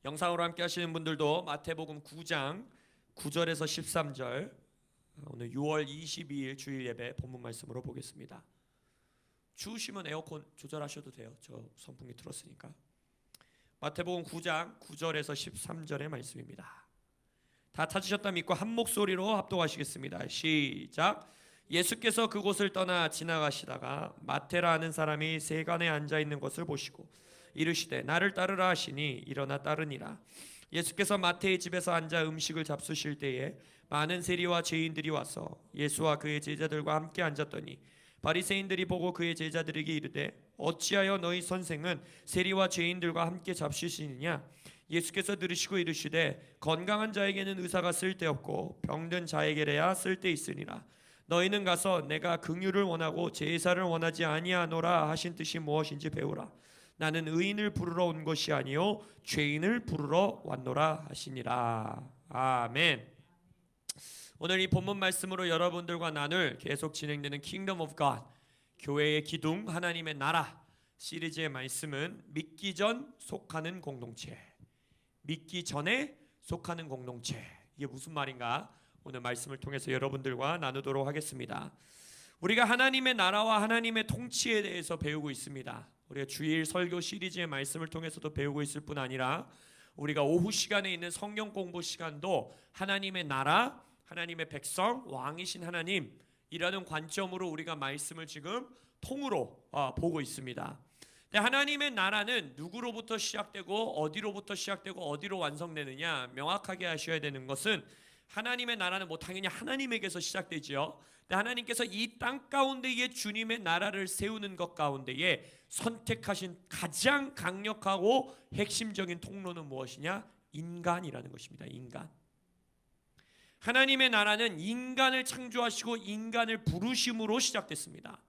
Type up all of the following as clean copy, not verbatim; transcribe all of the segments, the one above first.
영상으로 함께 하시는 분들도 마태복음 9장 9절에서 13절, 오늘 6월 22일 주일 예배 본문 말씀으로 보겠습니다. 추우시면 에어컨 조절하셔도 돼요. 저 선풍기 틀었으니까. 마태복음 9장 9절에서 13절의 말씀입니다. 다 찾으셨다 믿고 한 목소리로 합독하시겠습니다. 시작. 예수께서 그곳을 떠나 지나가시다가 마태라 하는 사람이 세간에 앉아 있는 것을 보시고 이르시되 나를 따르라 하시니 일어나 따르니라. 예수께서 마태의 집에서 앉아 음식을 잡수실 때에 많은 세리와 죄인들이 와서 예수와 그의 제자들과 함께 앉았더니 바리새인들이 보고 그의 제자들에게 이르되 어찌하여 너희 선생은 세리와 죄인들과 함께 잡수시느냐. 예수께서 들으시고 이르시되 건강한 자에게는 의사가 쓸데없고 병든 자에게래야 쓸데있으니라. 너희는 가서 내가 긍휼을 원하고 제사를 원하지 아니하노라 하신 뜻이 무엇인지 배우라. 나는 의인을 부르러 온 것이 아니요 죄인을 부르러 왔노라 하시니라. 아멘. 오늘 이 본문 말씀으로 여러분들과 나눌 계속 진행되는 Kingdom of God, 교회의 기둥, 하나님의 나라 시리즈의 말씀은 믿기 전 속하는 공동체, 믿기 전에 속하는 공동체. 이게 무슨 말인가? 오늘 말씀을 통해서 여러분들과 나누도록 하겠습니다. 우리가 하나님의 나라와 하나님의 통치에 대해서 배우고 있습니다. 우리가 주일 설교 시리즈의 말씀을 통해서도 배우고 있을 뿐 아니라 우리가 오후 시간에 있는 성경 공부 시간도 하나님의 나라, 하나님의 백성, 왕이신 하나님이라는 관점으로 우리가 말씀을 지금 통으로 보고 있습니다. 근데 하나님의 나라는 누구로부터 시작되고 어디로부터 시작되고 어디로 완성되느냐 명확하게 하셔야 되는 것은, 하나님의 나라는 당연히 하나님에게서 시작되지요. 근데 하나님께서 이 땅 가운데에 주님의 나라를 세우는 것 가운데에 선택하신 가장 강력하고 핵심적인 통로는 무엇이냐? 인간이라는 것입니다. 인간. 하나님의 나라는 인간을 창조하시고 인간을 부르심으로 시작됐습니다.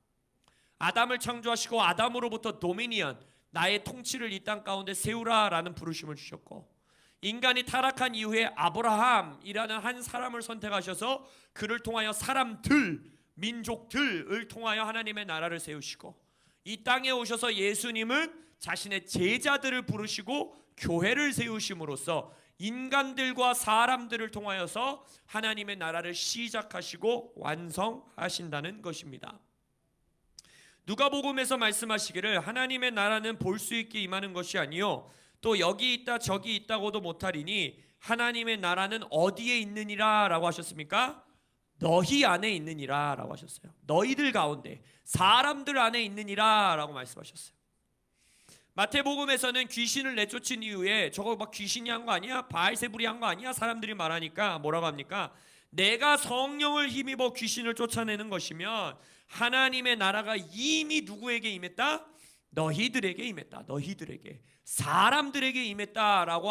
아담을 창조하시고 아담으로부터 도미니언, 나의 통치를 이 땅 가운데 세우라라는 부르심을 주셨고, 인간이 타락한 이후에 아브라함이라는 한 사람을 선택하셔서 그를 통하여 사람들, 민족들을 통하여 하나님의 나라를 세우시고, 이 땅에 오셔서 예수님은 자신의 제자들을 부르시고 교회를 세우심으로써 인간들과 사람들을 통하여서 하나님의 나라를 시작하시고 완성하신다는 것입니다. 누가복음에서 말씀하시기를 하나님의 나라는 볼 수 있게 임하는 것이 아니요 또 여기 있다 저기 있다고도 못하리니 하나님의 나라는 어디에 있느니라 라고 하셨습니까? 너희 안에 있느니라 라고 하셨어요. 너희들 가운데, 사람들 안에 있느니라 라고 말씀하셨어요. 마태복음에서는 귀신을 내쫓은 이후에 저거 막 귀신이 한 거 아니야? 바알세불이 한 거 아니야? 사람들이 말하니까 뭐라고 합니까? 내가 성령을 힘입어 귀신을 쫓아내는 것이면 하나님의 나라가 이미 누구에게 임했다? 너희들에게 임했다. 너희들에게, 사람들에게 임했다라고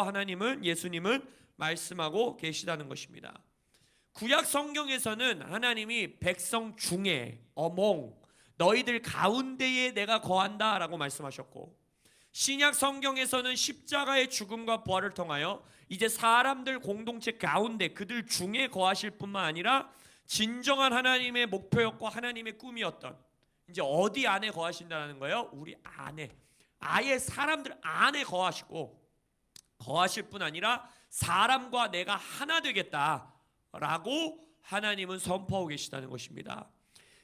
예수님은 말씀하고 계시다는 것입니다. 구약 성경에서는 하나님이 백성 중에, 너희들 가운데에 내가 거한다라고 말씀하셨고, 신약 성경에서는 십자가의 죽음과 부활을 통하여 이제 사람들 공동체 가운데, 그들 중에 거하실 뿐만 아니라 진정한 하나님의 목표였고 하나님의 꿈이었던, 이제 어디 안에 거하신다는 거예요? 우리 안에, 아예 사람들 안에 거하시고, 거하실 뿐 아니라 사람과 내가 하나 되겠다라고 하나님은 선포하고 계시다는 것입니다.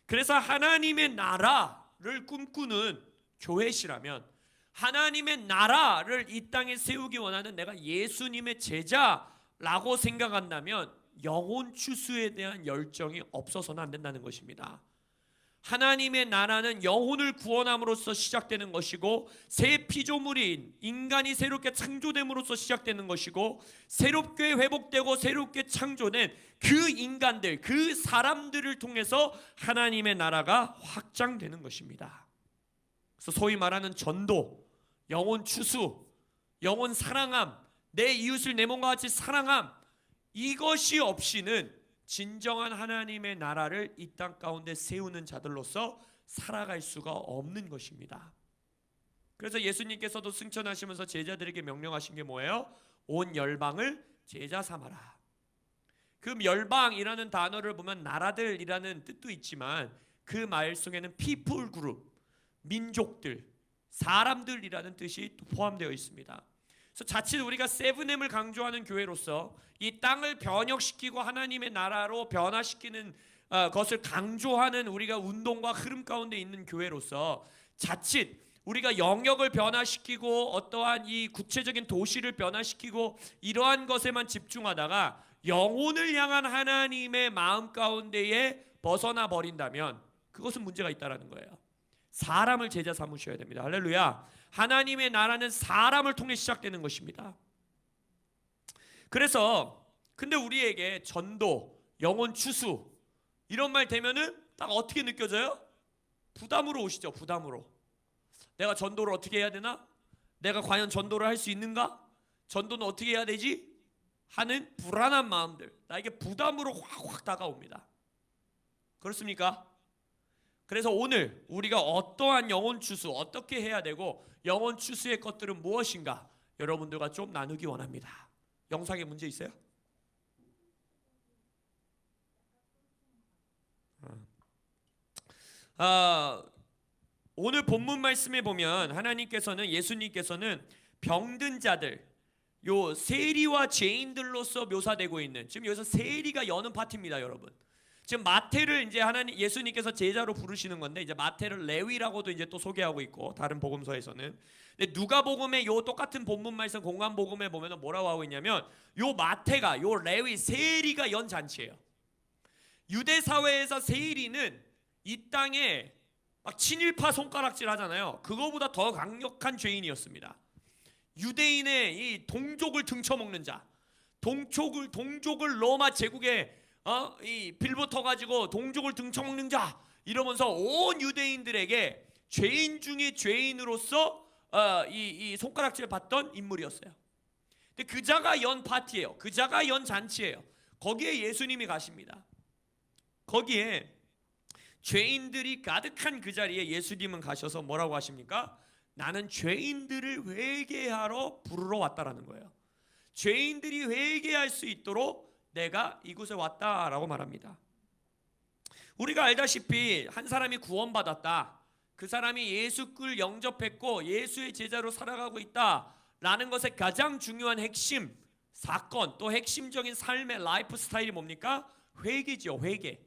그래서 하나님의 나라를 꿈꾸는 교회시라면, 하나님의 나라를 이 땅에 세우기 원하는 내가 예수님의 제자라고 생각한다면 영혼 추수에 대한 열정이 없어서는 안 된다는 것입니다. 하나님의 나라는 영혼을 구원함으로써 시작되는 것이고, 새 피조물인 인간이 새롭게 창조됨으로써 시작되는 것이고, 새롭게 회복되고 새롭게 창조된 그 인간들, 그 사람들을 통해서 하나님의 나라가 확장되는 것입니다. 그래서 소위 말하는 전도, 영혼 추수, 영혼 사랑함, 내 이웃을 내 몸과 같이 사랑함, 이것이 없이는 진정한 하나님의 나라를 이 땅 가운데 세우는 자들로서 살아갈 수가 없는 것입니다. 그래서 예수님께서도 승천하시면서 제자들에게 명령하신 게 뭐예요? 온 열방을 제자 삼아라. 그 열방이라는 단어를 보면 나라들이라는 뜻도 있지만 그 말 속에는 people group, 민족들, 사람들이라는 뜻이 포함되어 있습니다. 그래서 자칫 우리가 세븐엠을 강조하는 교회로서 이 땅을 변혁시키고 하나님의 나라로 변화시키는 것을 강조하는 우리가 운동과 흐름 가운데 있는 교회로서 자칫 우리가 영역을 변화시키고 어떠한 이 구체적인 도시를 변화시키고 이러한 것에만 집중하다가 영혼을 향한 하나님의 마음 가운데에 벗어나 버린다면 그것은 문제가 있다라는 거예요. 사람을 제자 삼으셔야 됩니다. 할렐루야. 하나님의 나라는 사람을 통해 시작되는 것입니다. 그래서 근데 우리에게 전도, 영혼 추수 이런 말 되면은 딱 어떻게 느껴져요? 부담으로 오시죠. 부담으로. 내가 전도를 어떻게 해야 되나? 내가 과연 전도를 할 수 있는가? 전도는 어떻게 해야 되지? 하는 불안한 마음들, 나에게 부담으로 확 다가옵니다. 그렇습니까? 그래서 오늘 우리가 어떠한 영혼 추수, 어떻게 해야 되고 영혼 추수의 것들은 무엇인가 여러분들과 좀 나누기 원합니다. 영상에 문제 있어요? 오늘 본문 말씀에 보면 하나님께서는, 예수님께서는 병든 자들, 요 세리와 죄인들로서 묘사되고 있는, 지금 여기서 세리가 여는 파트입니다, 여러분. 지금 마태를 이제 예수님께서 제자로 부르시는 건데, 이제 마태를 레위라고도 이제 또 소개하고 있고, 다른 복음서에서는. 근데 누가복음의 요 똑같은 본문 말씀 공관복음에 보면 뭐라고 하고 있냐면, 요 마태가, 요 레위, 세리가 연 잔치예요. 유대 사회에서 세리는 이 땅에 막 친일파 손가락질 하잖아요. 그거보다 더 강력한 죄인이었습니다. 유대인의 이 동족을 등쳐먹는 자, 동족을 로마 제국에 빌붙어 가지고 동족을 등쳐먹는 자 이러면서 온 유대인들에게 죄인 중에 죄인으로서 이 손가락질 받던 인물이었어요. 근데 그 자가 연 파티예요. 그 자가 연 잔치예요. 거기에 예수님이 가십니다. 거기에 죄인들이 가득한 그 자리에 예수님은 가셔서 뭐라고 하십니까? 나는 죄인들을 회개하러 부르러 왔다라는 거예요. 죄인들이 회개할 수 있도록 내가 이곳에 왔다라고 말합니다. 우리가 알다시피 한 사람이 구원받았다, 그 사람이 예수를 영접했고 예수의 제자로 살아가고 있다라는 것의 가장 중요한 핵심 사건, 또 핵심적인 삶의 라이프 스타일이 뭡니까? 회개죠. 회개.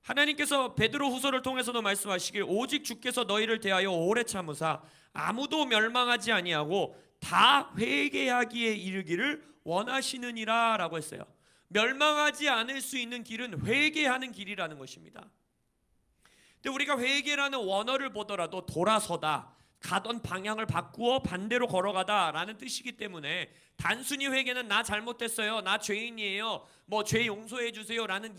하나님께서 베드로 후서를 통해서도 말씀하시길, 오직 주께서 너희를 대하여 오래 참으사 아무도 멸망하지 아니하고 다 회개하기에 이르기를 원하시느니라 라고 했어요. 멸망하지 않을 수 있는 길은 회개하는 길이라는 것입니다. 근데 우리가 회개라는 원어를 보더라도 돌아서다, 가던 방향을 바꾸어 반대로 걸어가다 라는 뜻이기 때문에 단순히 회개는 나 잘못했어요, 나 죄인이에요, 뭐 죄 용서해 주세요 라는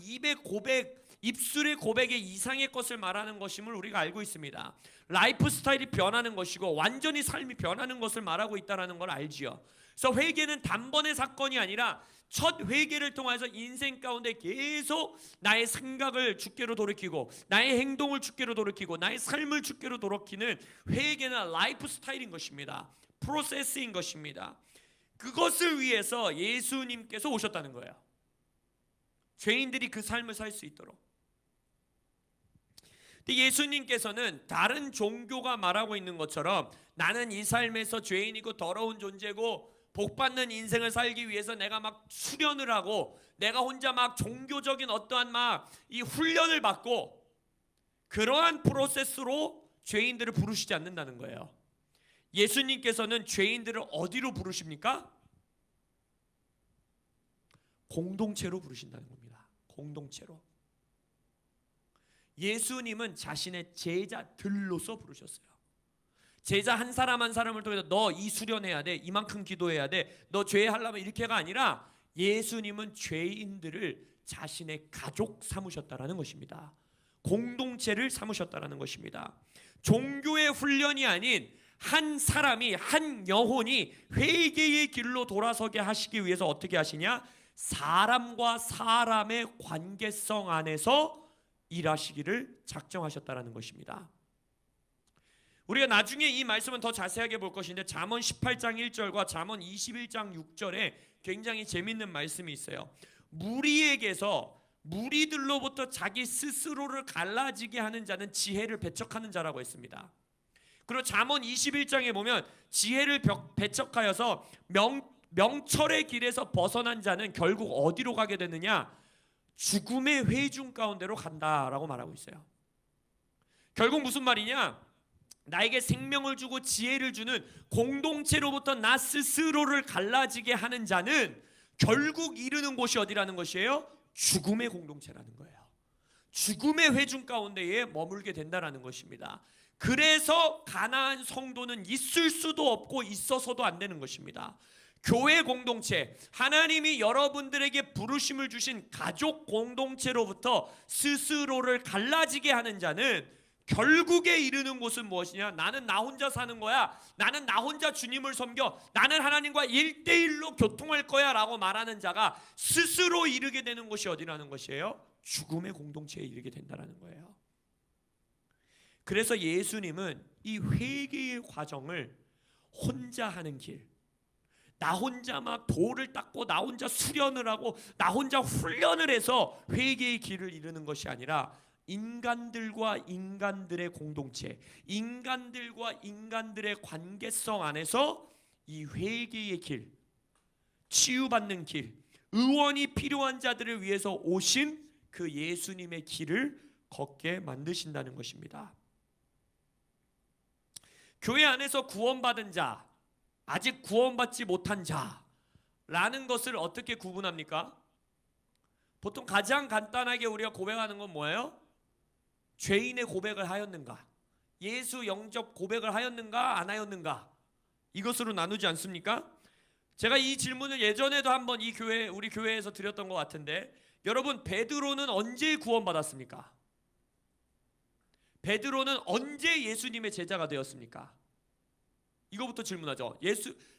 입술의 고백의 이상의 것을 말하는 것임을 우리가 알고 있습니다. 라이프 스타일이 변하는 것이고 완전히 삶이 변하는 것을 말하고 있다는 걸 알지요. 그래서 회개는 단번의 사건이 아니라 첫 회개를 통해서 인생 가운데 계속 나의 생각을 주께로 돌이키고 나의 행동을 주께로 돌이키고 나의 삶을 주께로 돌이키는 회개는 라이프 스타일인 것입니다. 프로세스인 것입니다. 그것을 위해서 예수님께서 오셨다는 거예요. 죄인들이 그 삶을 살 수 있도록. 예수님께서는 다른 종교가 말하고 있는 것처럼 나는 이 삶에서 죄인이고 더러운 존재고 복받는 인생을 살기 위해서 내가 막 수련을 하고 내가 혼자 막 종교적인 어떠한 막 이 훈련을 받고 그러한 프로세스로 죄인들을 부르시지 않는다는 거예요. 예수님께서는 죄인들을 어디로 부르십니까? 공동체로 부르신다는 겁니다. 공동체로. 예수님은 자신의 제자들로서 부르셨어요. 제자 한 사람 한 사람을 통해서 너 이 수련해야 돼, 이만큼 기도해야 돼, 너 죄 하려면 이렇게가 아니라 예수님은 죄인들을 자신의 가족 삼으셨다라는 것입니다. 공동체를 삼으셨다라는 것입니다. 종교의 훈련이 아닌 한 사람이, 한 영혼이 회개의 길로 돌아서게 하시기 위해서 어떻게 하시냐? 사람과 사람의 관계성 안에서 일하시기를 작정하셨다라는 것입니다. 우리가 나중에 이 말씀은 더 자세하게 볼 것인데 잠언 18장 1절과 잠언 21장 6절에 굉장히 재밌는 말씀이 있어요. 무리에게서 무리들로부터 자기 스스로를 갈라지게 하는 자는 지혜를 배척하는 자라고 했습니다. 그리고 잠언 21장에 보면 지혜를 배척하여서 명철의 길에서 벗어난 자는 결국 어디로 가게 되느냐? 죽음의 회중 가운데로 간다라고 말하고 있어요. 결국 무슨 말이냐? 나에게 생명을 주고 지혜를 주는 공동체로부터 나 스스로를 갈라지게 하는 자는 결국 이르는 곳이 어디라는 것이에요? 죽음의 공동체라는 거예요. 죽음의 회중 가운데에 머물게 된다라는 것입니다. 그래서 가나안 성도는 있을 수도 없고 있어서도 안 되는 것입니다. 교회 공동체, 하나님이 여러분들에게 부르심을 주신 가족 공동체로부터 스스로를 갈라지게 하는 자는 결국에 이르는 곳은 무엇이냐? 나는 나 혼자 사는 거야. 나는 나 혼자 주님을 섬겨. 나는 하나님과 1대1로 교통할 거야 라고 말하는 자가 스스로 이르게 되는 곳이 어디라는 것이에요? 죽음의 공동체에 이르게 된다는 거예요. 그래서 예수님은 이 회개의 과정을 혼자 하는 길, 나 혼자 막 돌을 닦고 나 혼자 수련을 하고 나 혼자 훈련을 해서 회개의 길을 이루는 것이 아니라 인간들과 인간들의 공동체, 인간들과 인간들의 관계성 안에서 이 회개의 길, 치유받는 길, 의원이 필요한 자들을 위해서 오신 그 예수님의 길을 걷게 만드신다는 것입니다. 교회 안에서 구원받은 자, 아직 구원받지 못한 자라는 것을 어떻게 구분합니까? 보통 가장 간단하게 우리가 고백하는 건 뭐예요? 죄인의 고백을 하였는가? 예수 영접 고백을 하였는가? 안 하였는가? 이것으로 나누지 않습니까? 제가 이 질문을 예전에도 한번 우리 교회에서 드렸던 것 같은데, 여러분, 베드로는 언제 구원받았습니까? 베드로는 언제 예수님의 제자가 되었습니까? 이거부터 질문하죠.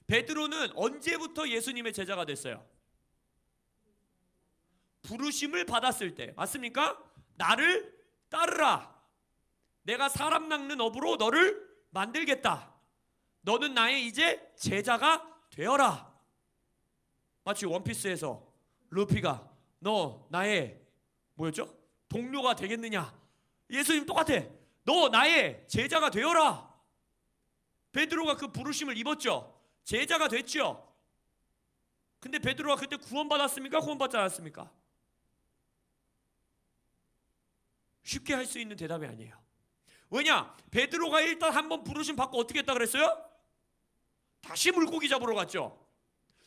베드로는 언제부터 예수님의 제자가 됐어요? 부르심을 받았을 때. 맞습니까? 나를 따르라. 내가 사람 낚는 어부로 너를 만들겠다. 너는 나의 이제 제자가 되어라. 마치 원피스에서 루피가 너 나의 뭐였죠? 동료가 되겠느냐? 예수님 똑같아. 너 나의 제자가 되어라. 베드로가 그 부르심을 입었죠. 제자가 됐죠. 근데 베드로가 그때 구원받았습니까? 구원받지 않았습니까? 쉽게 할 수 있는 대답이 아니에요. 왜냐? 베드로가 일단 한번 부르심 받고 어떻게 했다 그랬어요? 다시 물고기 잡으러 갔죠.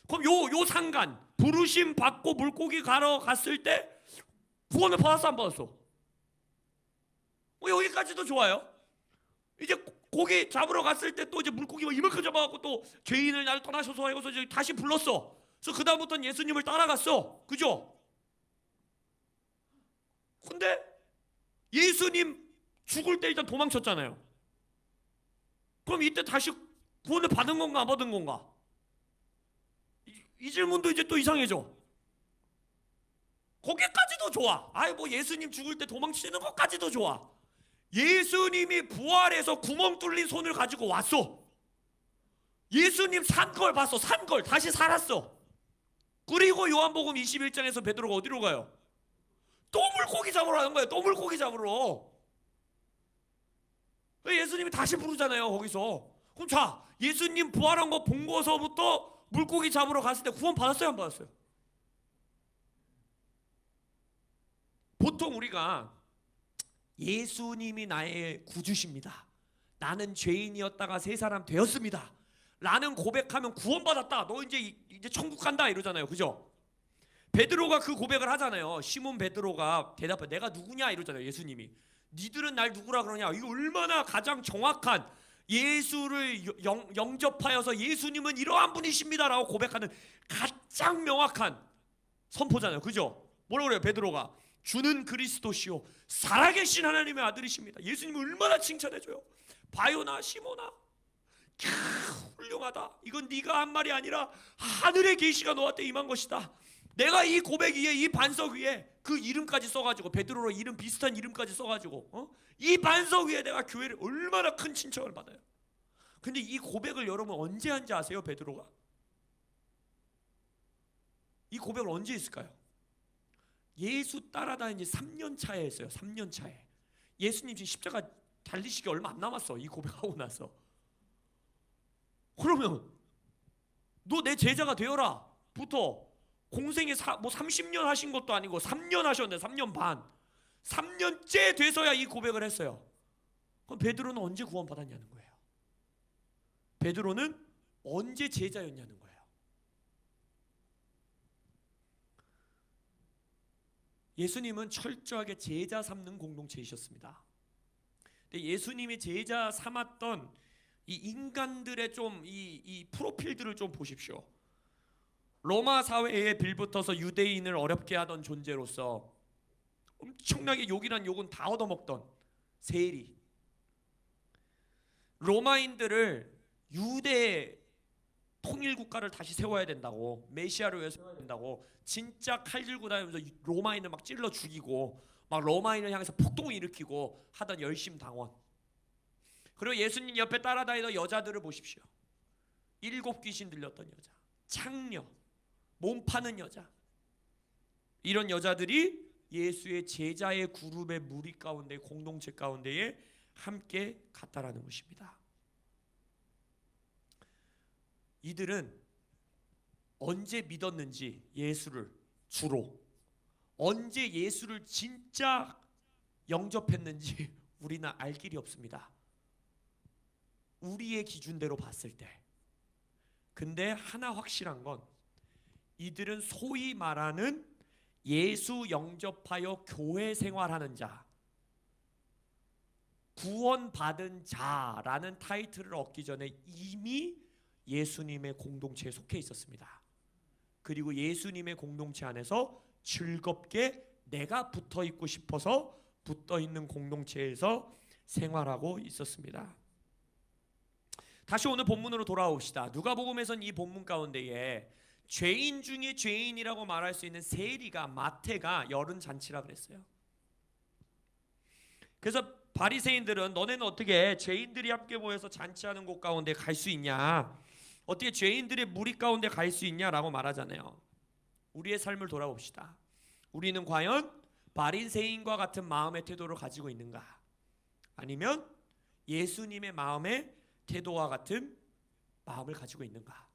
그럼 요 상간, 부르심 받고 물고기 가러 갔을 때 구원을 받았어, 안 받았어? 여기까지도 좋아요. 이제 고기 잡으러 갔을 때 또 이제 물고기 이만큼 잡아갖고 또 죄인을 나를 떠나셔서 해서 이제 다시 불렀어. 그래서 그 다음부터는 예수님을 따라갔어. 그죠? 근데 예수님 죽을 때 일단 도망쳤잖아요. 그럼 이때 다시 구원을 받은 건가 안 받은 건가? 이 질문도 이제 또 이상해져. 거기까지도 좋아. 뭐 예수님 죽을 때 도망치는 것까지도 좋아. 예수님이 부활해서 구멍 뚫린 손을 가지고 왔어. 예수님 산 걸 봤어. 산 걸 다시 살았어. 그리고 요한복음 21장에서 베드로가 어디로 가요? 또 물고기 잡으러 가는 거예요. 또 물고기 잡으러. 예수님이 다시 부르잖아요. 거기서. 그럼 자, 예수님 부활한 거 본 거서부터 물고기 잡으러 갔을 때 구원 받았어요, 안 받았어요? 보통 우리가 예수님이 나의 구주십니다. 나는 죄인이었다가 새 사람 되었습니다. 라는 고백하면 구원받았다. 너 이제 천국 간다 이러잖아요. 그죠? 베드로가 그 고백을 하잖아요. 시몬 베드로가 대답해. 내가 누구냐 이러잖아요. 예수님이. 니들은 날 누구라 그러냐. 이거 얼마나 가장 정확한 예수를 영접하여서 예수님은 이러한 분이십니다 라고 고백하는 가장 명확한 선포잖아요. 그죠? 뭐라고 그래요? 베드로가 주는 그리스도시요 살아계신 하나님의 아들이십니다. 예수님을 얼마나 칭찬해줘요. 바요나 시모나 훌륭하다. 이건 네가 한 말이 아니라 하늘의 계시가 너한테 임한 것이다. 내가 이 고백 위에, 이 반석 위에 그 이름까지 써가지고, 베드로로 이름 비슷한 이름까지 써가지고 이 반석 위에 내가 교회를 얼마나 큰 칭찬을 받아요. 근데 이 고백을 여러분 언제 한지 아세요? 베드로가 이 고백을 언제 했을까요? 예수 따라다닌 지 3년 차에 했어요. 3년 차에. 예수님 지금 십자가 달리시기 얼마 안 남았어. 이 고백하고 나서. 그러면 너 내 제자가 되어라 부터 공생에 뭐 30년 하신 것도 아니고 3년 하셨네. 3년 반. 3년째 돼서야 이 고백을 했어요. 그럼 베드로는 언제 구원받았냐는 거예요. 베드로는 언제 제자였냐는 거예요. 예수님은 철저하게 제자 삼는 공동체이셨습니다. 근데 예수님이 제자 삼았던 이 인간들의 좀 이 프로필들을 좀 보십시오. 로마 사회에 빌붙어서 유대인을 어렵게 하던 존재로서 엄청나게 욕이란 욕은 다 얻어먹던 세리, 로마인들을 유대 통일국가를 다시 세워야 된다고, 메시아를 위해 세워야 된다고 진짜 칼 들고 다니면서 로마인을 막 찔러 죽이고 막 로마인을 향해서 폭동을 일으키고 하던 열심당원. 그리고 예수님 옆에 따라다니던 여자들을 보십시오. 7 귀신 들렸던 여자, 창녀, 몸 파는 여자. 이런 여자들이 예수의 제자의 그룹의 무리 가운데, 공동체 가운데에 함께 갔다라는 것입니다. 이들은 언제 믿었는지, 예수를 주로 언제 예수를 진짜 영접했는지 우리는 알 길이 없습니다. 우리의 기준대로 봤을 때. 근데 하나 확실한 건 이들은 소위 말하는 예수 영접하여 교회 생활하는 자, 구원받은 자라는 타이틀을 얻기 전에 이미 예수님의 공동체에 속해 있었습니다. 그리고 예수님의 공동체 안에서 즐겁게 내가 붙어 있고 싶어서 붙어 있는 공동체에서 생활하고 있었습니다. 다시 오늘 본문으로 돌아옵시다. 누가복음에서는 이 본문 가운데에 죄인 중에 죄인이라고 말할 수 있는 세리가, 마태가 열은 잔치라 그랬어요. 그래서 바리새인들은 너네는 어떻게 죄인들이 함께 모여서 잔치하는 곳 가운데 갈 수 있냐, 어떻게 죄인들의 무리 가운데 갈 수 있냐라고 말하잖아요. 우리의 삶을 돌아봅시다. 우리는 과연 바리새인과 같은 마음의 태도를 가지고 있는가, 아니면 예수님의 마음의 태도와 같은 마음을 가지고 있는가.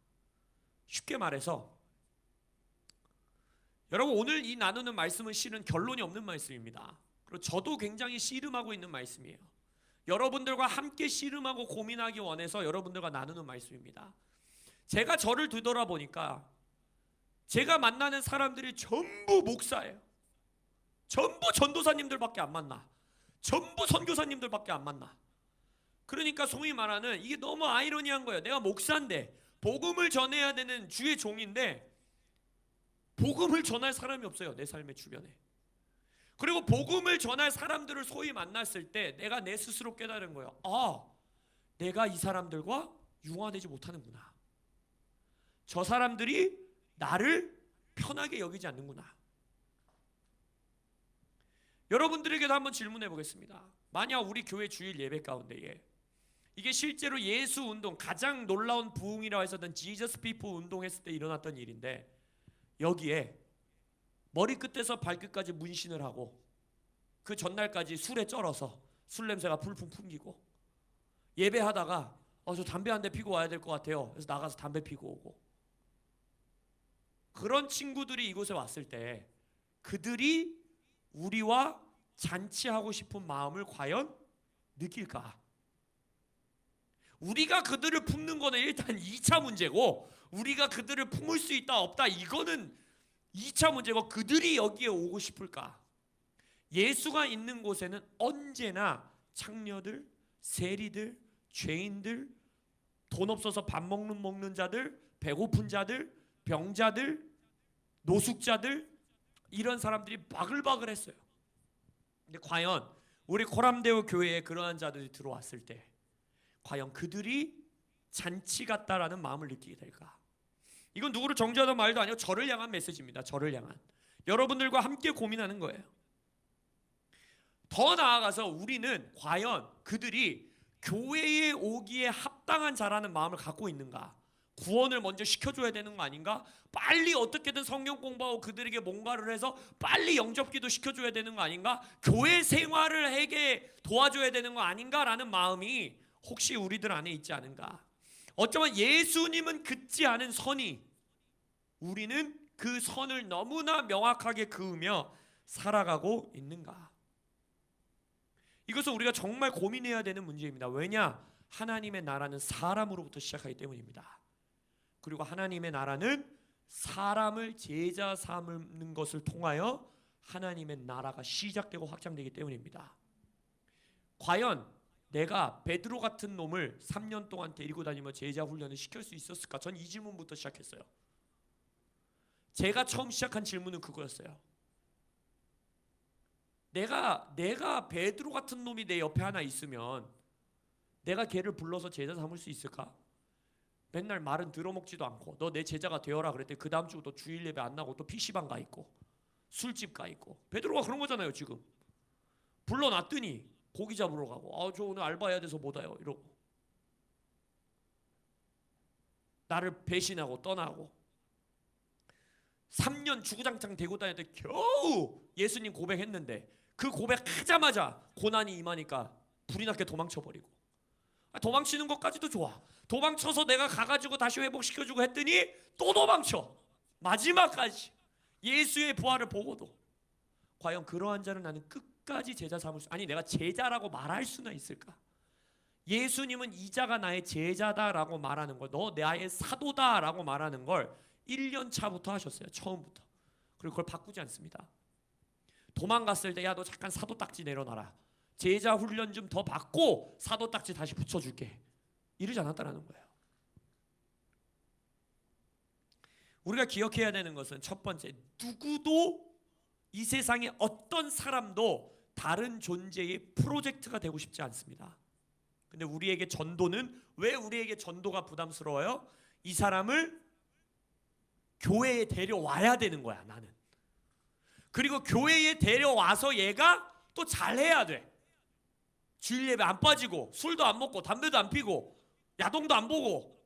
쉽게 말해서 여러분, 오늘 이 나누는 말씀은 실은 결론이 없는 말씀입니다. 그리고 저도 굉장히 씨름하고 있는 말씀이에요. 여러분들과 함께 씨름하고 고민하기 원해서 여러분들과 나누는 말씀입니다. 제가 저를 뒤돌아보니까 제가 만나는 사람들이 전부 목사예요. 전부 전도사님들밖에 안 만나. 전부 선교사님들밖에 안 만나. 그러니까 소위 말하는, 이게 너무 아이러니한 거예요. 내가 목사인데, 복음을 전해야 되는 주의 종인데 복음을 전할 사람이 없어요, 내 삶의 주변에. 그리고 복음을 전할 사람들을 소위 만났을 때 내가 내 스스로 깨달은 거예요. 아, 내가 이 사람들과 융화되지 못하는구나. 저 사람들이 나를 편하게 여기지 않는구나. 여러분들에게도 한번 질문해 보겠습니다. 만약 우리 교회 주일 예배 가운데에 이게 실제로 예수 운동, 가장 놀라운 부흥이라고 했었던 지저스 피플 운동했을 때 일어났던 일인데, 여기에 머리끝에서 발끝까지 문신을 하고 그 전날까지 술에 쩔어서 술 냄새가 풀풀 풍기고 예배하다가 저 담배 한 대 피고 와야 될 것 같아요. 그래서 나가서 담배 피고 오고, 그런 친구들이 이곳에 왔을 때 그들이 우리와 잔치하고 싶은 마음을 과연 느낄까? 우리가 그들을 품는 거는 일단 2차 문제고, 우리가 그들을 품을 수 있다 없다 이거는 2차 문제고, 그들이 여기에 오고 싶을까? 예수가 있는 곳에는 언제나 창녀들, 세리들, 죄인들, 돈 없어서 밥 먹는 자들, 배고픈 자들, 병자들, 노숙자들, 이런 사람들이 바글바글 했어요. 근데 과연 우리 코람데오 교회에 그러한 자들이 들어왔을 때 과연 그들이 잔치 같다라는 마음을 느끼게 될까? 이건 누구를 정죄하던 말도 아니고 저를 향한 메시지입니다. 저를 향한, 여러분들과 함께 고민하는 거예요. 더 나아가서 우리는 과연 그들이 교회에 오기에 합당한 자라는 마음을 갖고 있는가? 구원을 먼저 시켜줘야 되는 거 아닌가? 빨리 어떻게든 성경 공부하고 그들에게 뭔가를 해서 빨리 영접기도 시켜줘야 되는 거 아닌가? 교회 생활을 하게 도와줘야 되는 거 아닌가라는 마음이 혹시 우리들 안에 있지 않은가? 어쩌면 예수님은 긋지 않은 선이, 우리는 그 선을 너무나 명확하게 그으며 살아가고 있는가? 이것은 우리가 정말 고민해야 되는 문제입니다. 왜냐? 하나님의 나라는 사람으로부터 시작하기 때문입니다. 그리고 하나님의 나라는 사람을 제자 삼는 것을 통하여 하나님의 나라가 시작되고 확장되기 때문입니다. 과연 내가 베드로 같은 놈을 3년 동안 데리고 다니며 제자 훈련을 시킬 수 있었을까? 전 이 질문부터 시작했어요. 제가 처음 시작한 질문은 그거였어요. 내가 베드로 같은 놈이 내 옆에 하나 있으면 내가 걔를 불러서 제자 삼을 수 있을까? 맨날 말은 들어먹지도 않고 너 내 제자가 되어라 그랬더니 그 다음 주부터 주일 예배 안 나고 또 PC방 가 있고 술집 가 있고. 베드로가 그런 거잖아요. 지금 불러놨더니 고기 잡으러 가고 저 오늘 알바해야 돼서 못 와요 이러고 나를 배신하고 떠나고 3년 주구장창 대고 다녔는데 겨우 예수님 고백했는데 그 고백하자마자 고난이 임하니까 불이 나게 도망쳐버리고. 도망치는 것까지도 좋아. 도망쳐서 내가 가가지고 다시 회복시켜주고 했더니 또 도망쳐. 마지막까지 예수의 부활을 보고도. 과연 그러한 자를 나는 끝까지 제자 삼을 수, 아니 내가 제자라고 말할 수나 있을까? 예수님은 이 자가 나의 제자다라고 말하는 걸, 너 나의 사도다라고 말하는 걸 1년 차부터 하셨어요. 처음부터. 그리고 그걸 바꾸지 않습니다. 도망갔을 때 야 너 잠깐 사도 딱지 내려놔라. 제자 훈련 좀 더 받고 사도 딱지 다시 붙여줄게. 이러지 않았다라는 거예요. 우리가 기억해야 되는 것은 첫 번째, 누구도 이 세상의 어떤 사람도 다른 존재의 프로젝트가 되고 싶지 않습니다. 근데 우리에게 전도는, 왜 우리에게 전도가 부담스러워요? 이 사람을 교회에 데려와야 되는 거야, 나는. 그리고 교회에 데려와서 얘가 또 잘해야 돼. 주일 예배 안 빠지고 술도 안 먹고 담배도 안 피고 야동도 안 보고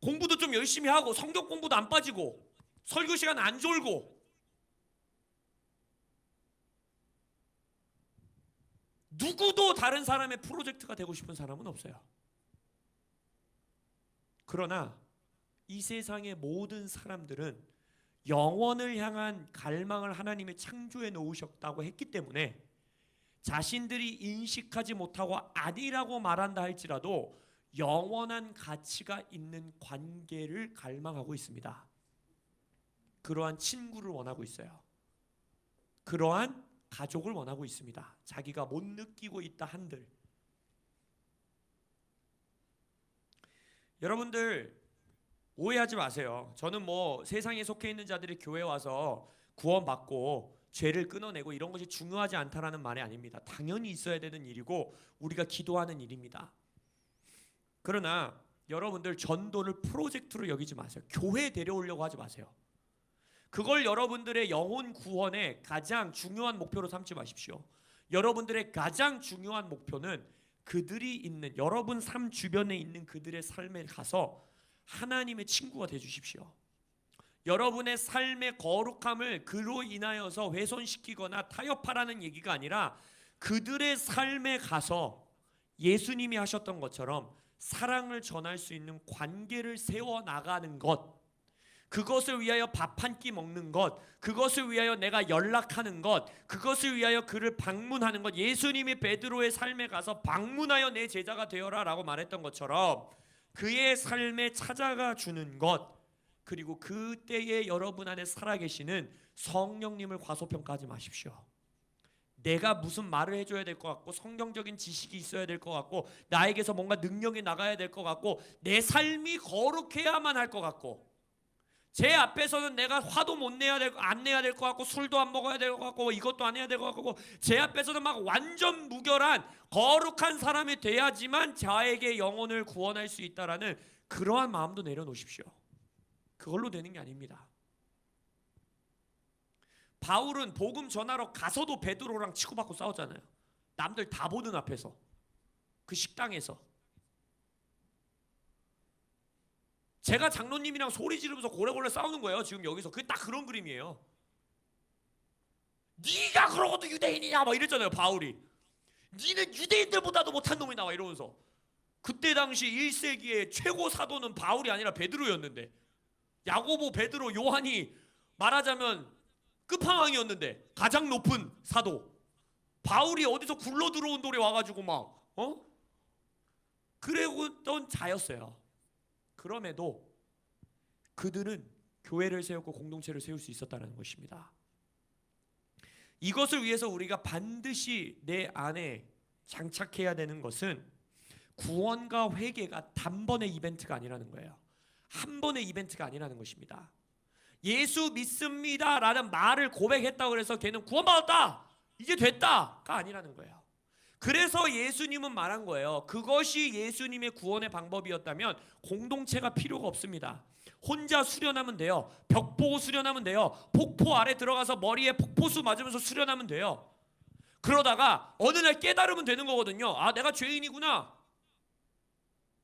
공부도 좀 열심히 하고 성경 공부도 안 빠지고 설교 시간 안 졸고. 누구도 다른 사람의 프로젝트가 되고 싶은 사람은 없어요. 그러나 이 세상의 모든 사람들은 영원을 향한 갈망을 하나님이 창조해 놓으셨다고 했기 때문에 자신들이 인식하지 못하고 아니라고 말한다 할지라도 영원한 가치가 있는 관계를 갈망하고 있습니다. 그러한 친구를 원하고 있어요. 그러한 가족을 원하고 있습니다. 자기가 못 느끼고 있다 한들. 여러분들 오해하지 마세요. 저는 뭐 세상에 속해 있는 자들이 교회에 와서 구원받고 죄를 끊어내고 이런 것이 중요하지 않다라는 말이 아닙니다. 당연히 있어야 되는 일이고 우리가 기도하는 일입니다. 그러나 여러분들 전도를 프로젝트로 여기지 마세요. 교회에 데려오려고 하지 마세요. 그걸 여러분들의 영혼 구원의 가장 중요한 목표로 삼지 마십시오. 여러분들의 가장 중요한 목표는 그들이 있는, 여러분 삶 주변에 있는 그들의 삶에 가서 하나님의 친구가 되주십시오. 여러분의 삶의 거룩함을 그로 인하여서 훼손시키거나 타협하라는 얘기가 아니라 그들의 삶에 가서 예수님이 하셨던 것처럼 사랑을 전할 수 있는 관계를 세워나가는 것, 그것을 위하여 밥 한 끼 먹는 것, 그것을 위하여 내가 연락하는 것, 그것을 위하여 그를 방문하는 것. 예수님이 베드로의 삶에 가서 방문하여 내 제자가 되어라 라고 말했던 것처럼 그의 삶에 찾아가 주는 것, 그리고 그때에 여러분 안에 살아계시는 성령님을 과소평가하지 마십시오. 내가 무슨 말을 해줘야 될 것 같고 성경적인 지식이 있어야 될 것 같고 나에게서 뭔가 능력이 나가야 될 것 같고 내 삶이 거룩해야만 할 것 같고 제 앞에서는 내가 화도 못 내야 될, 안 내야 될 것 같고 술도 안 먹어야 될 것 같고 이것도 안 해야 될 것 같고 제 앞에서는 막 완전 무결한 거룩한 사람이 돼야지만 자에게 영혼을 구원할 수 있다라는 그러한 마음도 내려놓으십시오. 그걸로 되는 게 아닙니다. 바울은 복음 전하러 가서도 베드로랑 치고받고 싸웠잖아요. 남들 다 보는 앞에서, 그 식당에서. 제가 장로님이랑 소리 지르면서 고래고래 싸우는 거예요. 지금 여기서 그게 딱 그런 그림이에요. 네가 그러고도 유대인이냐 막 이랬잖아요. 바울이 니는 유대인들보다도 못한 놈이다 막 이러면서. 그때 당시 1세기의 최고 사도는 바울이 아니라 베드로였는데, 야고보, 베드로, 요한이 말하자면 끝판왕이었는데 가장 높은 사도 바울이 어디서 굴러 들어온 돌에 와가지고 막 그랬던 자였어요. 그럼에도 그들은 교회를 세우고 공동체를 세울 수 있었다는 것입니다. 이것을 위해서 우리가 반드시 내 안에 장착해야 되는 것은 구원과 회개가 단번의 이벤트가 아니라는 거예요. 한 번의 이벤트가 아니라는 것입니다. 예수 믿습니다 라는 말을 고백했다고 해서 걔는 구원받았다, 이제 됐다가 아니라는 거예요. 그래서 예수님은 말한 거예요. 그것이 예수님의 구원의 방법이었다면 공동체가 필요가 없습니다. 혼자 수련하면 돼요. 벽 보고 수련하면 돼요. 폭포 아래 들어가서 머리에 폭포수 맞으면서 수련하면 돼요. 그러다가 어느 날 깨달으면 되는 거거든요. 아, 내가 죄인이구나,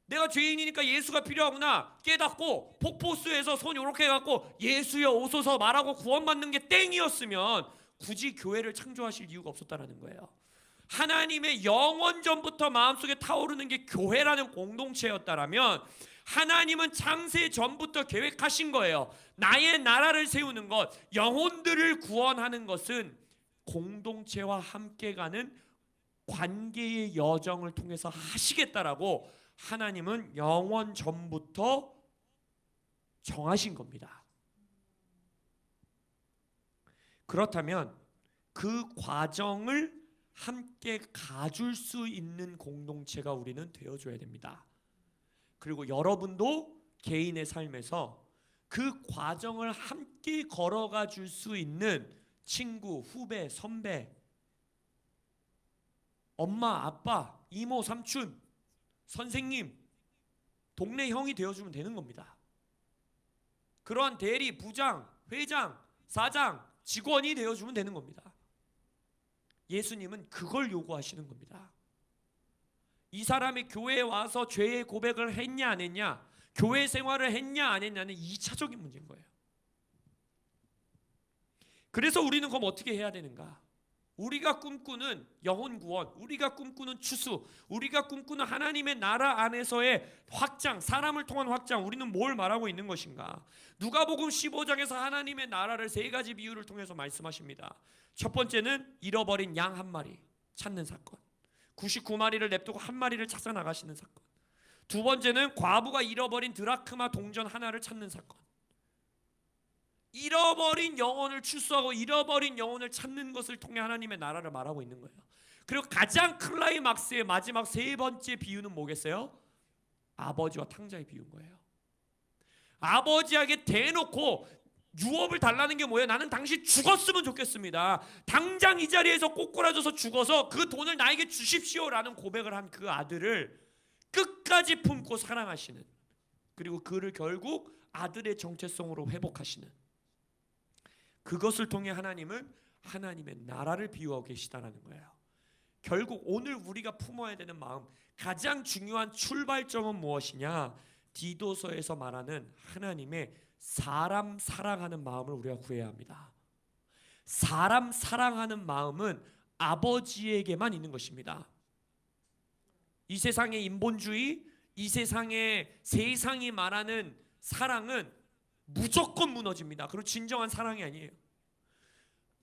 내가 죄인이니까 예수가 필요하구나 깨닫고 폭포수에서 손 이렇게 해갖고 예수여 오소서 말하고 구원받는 게 땡이었으면 굳이 교회를 창조하실 이유가 없었다는 거예요. 하나님의 영원전부터 마음속에 타오르는 게 교회라는 공동체였다라면 하나님은 창세 전부터 계획하신 거예요. 나의 나라를 세우는 것, 영혼들을 구원하는 것은 공동체와 함께 가는 관계의 여정을 통해서 하시겠다라고 하나님은 영원 전부터 정하신 겁니다. 그렇다면 그 과정을 함께 가줄 수 있는 공동체가 우리는 되어줘야 됩니다. 그리고 여러분도 개인의 삶에서 그 과정을 함께 걸어가 줄 수 있는 친구, 후배, 선배, 엄마, 아빠, 이모, 삼촌, 선생님, 동네 형이 되어주면 되는 겁니다. 그러한 대리, 부장, 회장, 사장, 직원이 되어주면 되는 겁니다. 예수님은 그걸 요구하시는 겁니다. 이 사람이 교회에 와서 죄의 고백을 했냐 안 했냐, 교회 생활을 했냐 안 했냐는 2차적인 문제인 거예요. 그래서 우리는 그럼 어떻게 해야 되는가? 우리가 꿈꾸는 영혼 구원, 우리가 꿈꾸는 추수, 우리가 꿈꾸는 하나님의 나라 안에서의 확장, 사람을 통한 확장, 우리는 뭘 말하고 있는 것인가? 누가복음 15장에서 하나님의 나라를 세 가지 비유를 통해서 말씀하십니다. 첫 번째는 잃어버린 양 한 마리 찾는 사건, 99마리를 냅두고 한 마리를 찾아 나가시는 사건. 두 번째는 과부가 잃어버린 드라크마 동전 하나를 찾는 사건. 잃어버린 영혼을 출소하고 잃어버린 영혼을 찾는 것을 통해 하나님의 나라를 말하고 있는 거예요. 그리고 가장 클라이막스의 마지막 세 번째 비유는 뭐겠어요? 아버지와 탕자의 비유인 거예요. 아버지에게 대놓고 유업을 달라는 게 뭐예요? 나는 당신 죽었으면 좋겠습니다. 당장 이 자리에서 꼬꾸라져서 죽어서 그 돈을 나에게 주십시오라는 고백을 한 그 아들을 끝까지 품고 사랑하시는, 그리고 그를 결국 아들의 정체성으로 회복하시는, 그것을 통해 하나님은 하나님의 나라를 비유하고 계시다는 거예요. 결국 오늘 우리가 품어야 되는 마음, 가장 중요한 출발점은 무엇이냐? 디도서에서 말하는 하나님의 사람 사랑하는 마음을 우리가 구해야 합니다. 사람 사랑하는 마음은 아버지에게만 있는 것입니다. 이 세상의 인본주의, 이 세상의 세상이 말하는 사랑은 무조건 무너집니다. 그리고 진정한 사랑이 아니에요.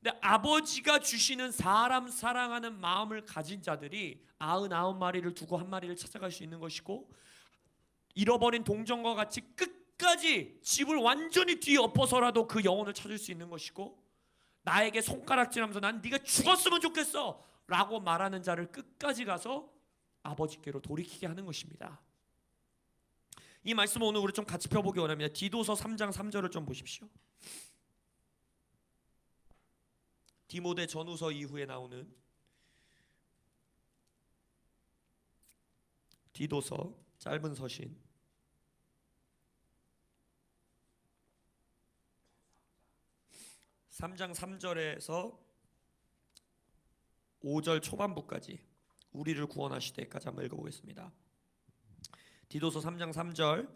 근데 아버지가 주시는 사람 사랑하는 마음을 가진 자들이 99마리를 두고 한 마리를 찾아갈 수 있는 것이고, 잃어버린 동전과 같이 끝까지 집을 완전히 뒤엎어서라도 그 영혼을 찾을 수 있는 것이고, 나에게 손가락질하면서 난 네가 죽었으면 좋겠어 라고 말하는 자를 끝까지 가서 아버지께로 돌이키게 하는 것입니다. 이 말씀을 오늘 우리 좀 같이 펴보기 원합니다. 디도서 3장 3절을 좀 보십시오. 디모데 전후서 이후에 나오는 디도서 짧은 서신 3장 3절에서 5절 초반부까지 우리를 구원하실 때까지 한번 읽어보겠습니다. 디도서 3장 3절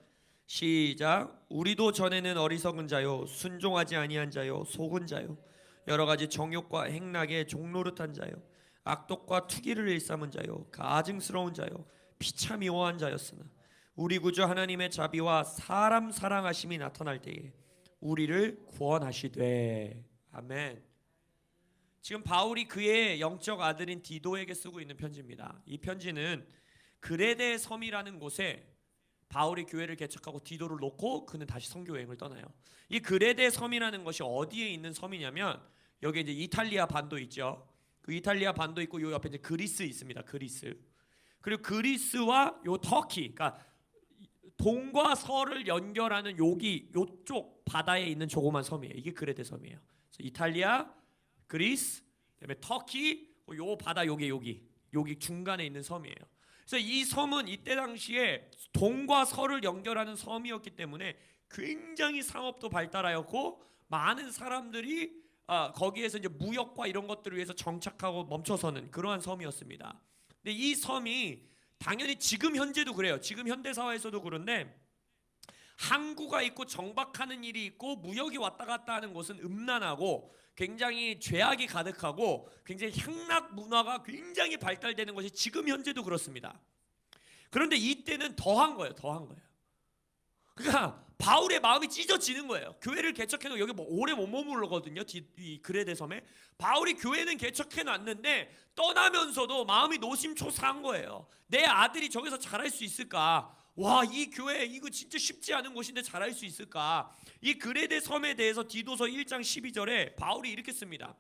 시작. 우리도 전에는 어리석은 자요 순종하지 아니한 자요 속은 자요 여러 가지 정욕과 행락에 종노릇한 자요 악독과 투기를 일삼은 자요 가증스러운 자요 피차 미워한 자였으나 우리 구주 하나님의 자비와 사람 사랑하심이 나타날 때에 우리를 구원하시되. 아멘. 지금 바울이 그의 영적 아들인 디도에게 쓰고 있는 편지입니다. 이 편지는 그레데 섬이라는 곳에 바울이 교회를 개척하고 디도를 놓고 그는 다시 선교 여행을 떠나요. 이 그레데 섬이라는 것이 어디에 있는 섬이냐면 여기 이제 이탈리아 반도 있죠. 그 이탈리아 반도 있고 요 옆에 이제 그리스 있습니다. 그리스. 그리고 그리스와 요 터키, 그러니까 동과 서를 연결하는 여기 요쪽 바다에 있는 조그만 섬이에요. 이게 그레데 섬이에요. 그래서 이탈리아, 그리스, 그다음에 터키, 요 바다 여기 중간에 있는 섬이에요. 그래서 이 섬은 이때 당시에 동과 서를 연결하는 섬이었기 때문에 굉장히 상업도 발달하였고 많은 사람들이 거기에서 이제 무역과 이런 것들을 위해서 정착하고 멈춰서는 그러한 섬이었습니다. 근데 이 섬이 당연히 지금 현재도 그래요. 지금 현대 사회에서도 그런데 항구가 있고 정박하는 일이 있고 무역이 왔다 갔다 하는 곳은 음란하고 굉장히 죄악이 가득하고 굉장히 향락 문화가 굉장히 발달되는 것이 지금 현재도 그렇습니다. 그런데 이때는 더한 거예요. 그러니까 바울의 마음이 찢어지는 거예요. 교회를 개척해도 여기 뭐 오래 못 머무르거든요. 이 그레데 섬에. 바울이 교회는 개척해 놨는데 떠나면서도 마음이 노심초사한 거예요. 내 아들이 저기서 잘할 수 있을까? 와, 이 교회 이거 진짜 쉽지 않은 곳인데 잘할 수 있을까? 이 그레데 섬에 대해서 디도서 1장 12절에 바울이 이렇게 씁니다.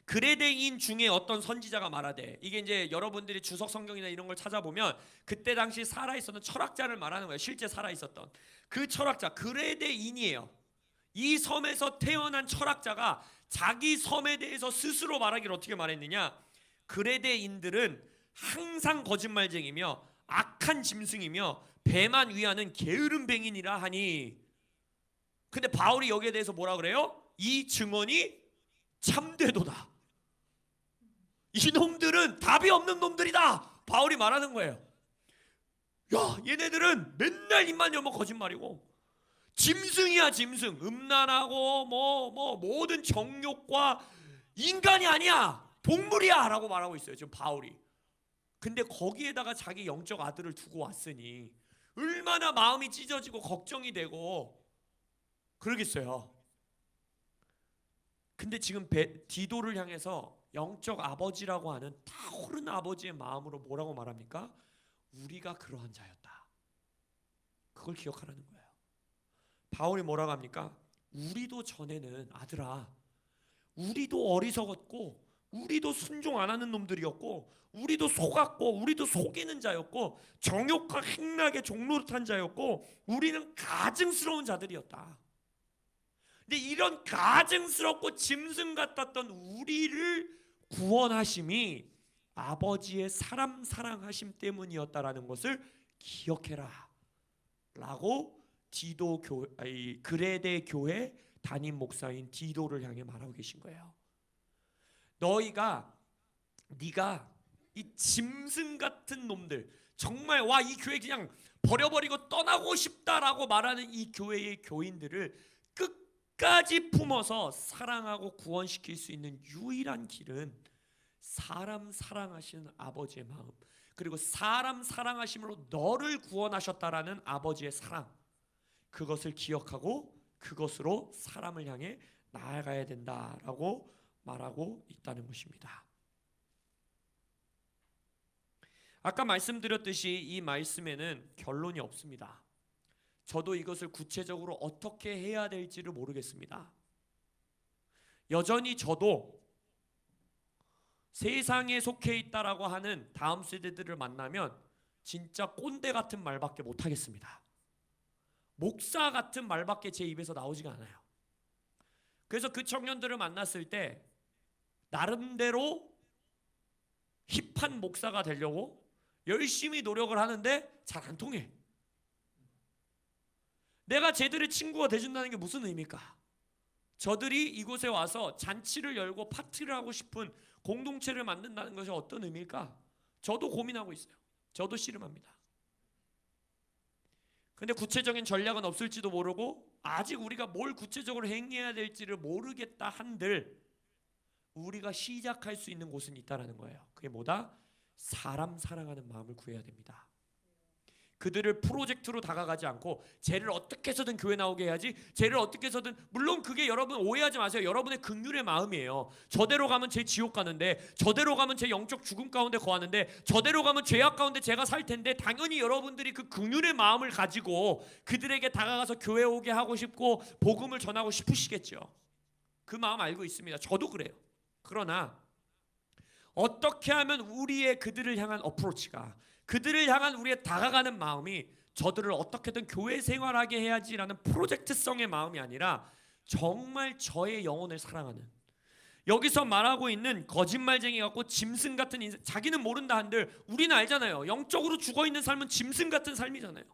그레데인 중에 어떤 선지자가 말하되, 이게 이제 여러분들이 주석 성경이나 이런 걸 찾아보면 그때 당시 살아있었던 철학자를 말하는 거예요. 실제 살아있었던 그 철학자 그레데인이에요. 이 섬에서 태어난 철학자가 자기 섬에 대해서 스스로 말하기를 어떻게 말했느냐? 그레데인들은 항상 거짓말쟁이며 악한 짐승이며 배만 위하는 게으른 뱅인이라 하니. 근데 바울이 여기에 대해서 뭐라 그래요? 이 증언이 참되도다. 이놈들은 답이 없는 놈들이다. 바울이 말하는 거예요. 야, 얘네들은 맨날 입만 열면 거짓말이고 짐승이야, 짐승. 음란하고 모든 정욕과 인간이 아니야, 동물이야 라고 말하고 있어요, 지금 바울이. 근데 거기에다가 자기 영적 아들을 두고 왔으니 얼마나 마음이 찢어지고 걱정이 되고 그러겠어요. 근데 지금 디도를 향해서 영적 아버지라고 하는 타오르는 아버지의 마음으로 뭐라고 말합니까? 우리가 그러한 자였다. 그걸 기억하라는 거예요. 바울이 뭐라고 합니까? 우리도 전에는, 아들아, 우리도 어리석었고 우리도 순종 안 하는 놈들이었고 우리도 속았고 우리도 속이는 자였고 정욕과 행락에 종노릇한 자였고 우리는 가증스러운 자들이었다. 근데 이런 가증스럽고 짐승 같았던 우리를 구원하심이 아버지의 사람 사랑하심 때문이었다라는 것을 기억해라 라고 그레데 교회 담임 목사인 디도를 향해 말하고 계신 거예요. 네가 이 짐승 같은 놈들, 정말 와, 이 교회 그냥 버려버리고 떠나고 싶다라고 말하는 이 교회의 교인들을 끝까지 품어서 사랑하고 구원시킬 수 있는 유일한 길은 사람 사랑하시는 아버지의 마음, 그리고 사람 사랑하심으로 너를 구원하셨다라는 아버지의 사랑, 그것을 기억하고 그것으로 사람을 향해 나아가야 된다라고 말하고 있다는 것입니다. 아까 말씀드렸듯이 이 말씀에는 결론이 없습니다. 저도 이것을 구체적으로 어떻게 해야 될지를 모르겠습니다. 여전히 저도 세상에 속해 있다라고 하는 다음 세대들을 만나면 진짜 꼰대 같은 말밖에 못하겠습니다. 목사 같은 말밖에 제 입에서 나오지가 않아요. 그래서 그 청년들을 만났을 때 나름대로 힙한 목사가 되려고 열심히 노력을 하는데 잘 안 통해. 내가 쟤들의 친구가 돼준다는 게 무슨 의미일까? 저들이 이곳에 와서 잔치를 열고 파티를 하고 싶은 공동체를 만든다는 것이 어떤 의미일까? 저도 고민하고 있어요. 저도 씨름합니다. 근데 구체적인 전략은 없을지도 모르고 아직 우리가 뭘 구체적으로 행해야 될지를 모르겠다 한들 우리가 시작할 수 있는 곳은 있다라는 거예요. 그게 뭐다? 사람 사랑하는 마음을 구해야 됩니다. 그들을 프로젝트로 다가가지 않고 쟤를 어떻게 해서든 교회 나오게 해야지, 쟤를 어떻게 해서든, 물론 그게 여러분 오해하지 마세요. 여러분의 긍휼의 마음이에요. 저대로 가면 쟤 지옥 가는데, 저대로 가면 쟤 영적 죽음 가운데 거하는데, 저대로 가면 죄악 가운데 제가 살 텐데, 당연히 여러분들이 그 긍휼의 마음을 가지고 그들에게 다가가서 교회 오게 하고 싶고 복음을 전하고 싶으시겠죠. 그 마음 알고 있습니다. 저도 그래요. 그러나 어떻게 하면 우리의 그들을 향한 어프로치가, 그들을 향한 우리의 다가가는 마음이 저들을 어떻게든 교회 생활하게 해야지라는 프로젝트성의 마음이 아니라 정말 저의 영혼을 사랑하는, 여기서 말하고 있는 거짓말쟁이 같고 짐승 같은 인생, 자기는 모른다 한들 우리는 알잖아요. 영적으로 죽어있는 삶은 짐승 같은 삶이잖아요.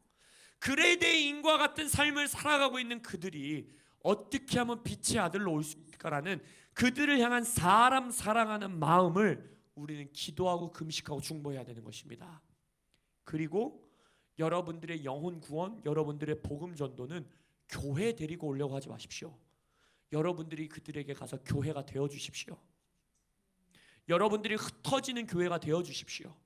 그레데인과 같은 삶을 살아가고 있는 그들이 어떻게 하면 빛의 아들로 올 수 있을까라는 그들을 향한 사람 사랑하는 마음을 우리는 기도하고 금식하고 중보해야 되는 것입니다. 그리고 여러분들의 영혼 구원, 여러분들의 복음 전도는 교회 데리고 오려고 하지 마십시오. 여러분들이 그들에게 가서 교회가 되어 주십시오. 여러분들이 흩어지는 교회가 되어 주십시오.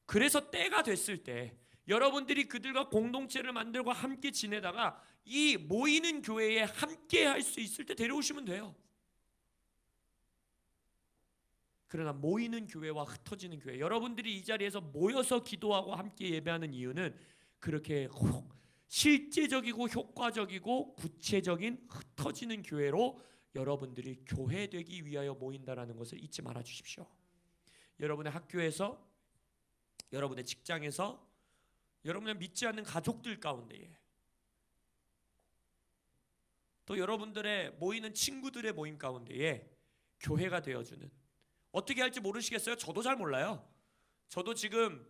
그래서 때가 됐을 때 여러분들이 그들과 공동체를 만들고 함께 지내다가 이 모이는 교회에 함께 할 수 있을 때 데려오시면 돼요. 그러나 모이는 교회와 흩어지는 교회, 여러분들이 이 자리에서 모여서 기도하고 함께 예배하는 이유는 그렇게 실제적이고 효과적이고 구체적인 흩어지는 교회로 여러분들이 교회되기 위하여 모인다라는 것을 잊지 말아 주십시오. 여러분의 학교에서, 여러분의 직장에서, 여러분의 믿지 않는 가족들 가운데에, 또 여러분들의 모이는 친구들의 모임 가운데에 교회가 되어주는, 어떻게 할지 모르시겠어요? 저도 잘 몰라요. 저도 지금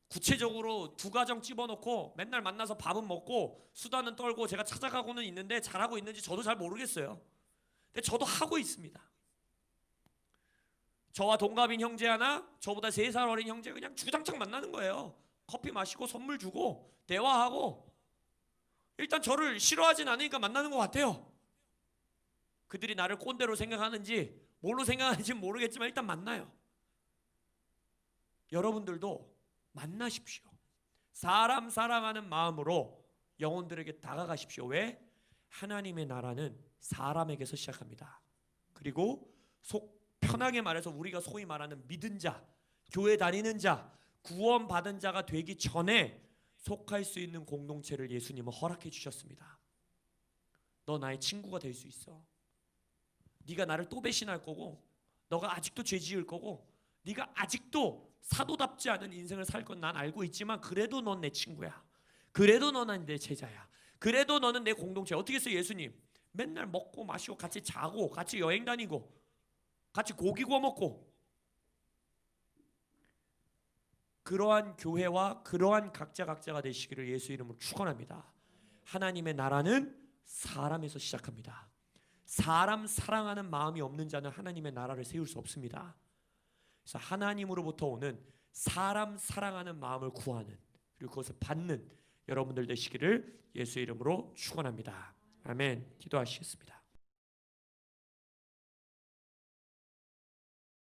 구체적으로 두 가정 집어넣고 맨날 만나서 밥은 먹고 수다는 떨고 제가 찾아가고는 있는데 잘하고 있는지 저도 잘 모르겠어요. 근데 저도 하고 있습니다. 저와 동갑인 형제 하나, 저보다 3살 어린 형제 그냥 주구장창 만나는 거예요. 커피 마시고 선물 주고 대화하고. 일단 저를 싫어하진 않으니까 만나는 것 같아요. 그들이 나를 꼰대로 생각하는지 뭘로 생각하는지 모르겠지만 일단 만나요. 여러분들도 만나십시오. 사람 사랑하는 마음으로 영혼들에게 다가가십시오. 왜? 하나님의 나라는 사람에게서 시작합니다. 그리고 속 편하게 말해서 우리가 소위 말하는 믿은 자, 교회 다니는 자, 구원받은 자가 되기 전에 속할 수 있는 공동체를 예수님은 허락해 주셨습니다. 너 나의 친구가 될 수 있어. 네가 나를 또 배신할 거고, 너가 아직도 죄 지을 거고, 네가 아직도 사도답지 않은 인생을 살 건 난 알고 있지만 그래도 넌 내 친구야. 그래도 너는 내 제자야. 그래도 너는 내 공동체. 어떻게 했어요 예수님? 맨날 먹고 마시고 같이 자고 같이 여행 다니고 같이 고기 구워 먹고. 그러한 교회와 그러한 각자가 되시기를 예수 이름으로 축원합니다. 하나님의 나라는 사람에서 시작합니다. 사람 사랑하는 마음이 없는 자는 하나님의 나라를 세울 수 없습니다. 그래서 하나님으로부터 오는 사람 사랑하는 마음을 구하는, 그리고 그것을 받는 여러분들 되시기를 예수 이름으로 축원합니다. 아멘. 기도하시겠습니다.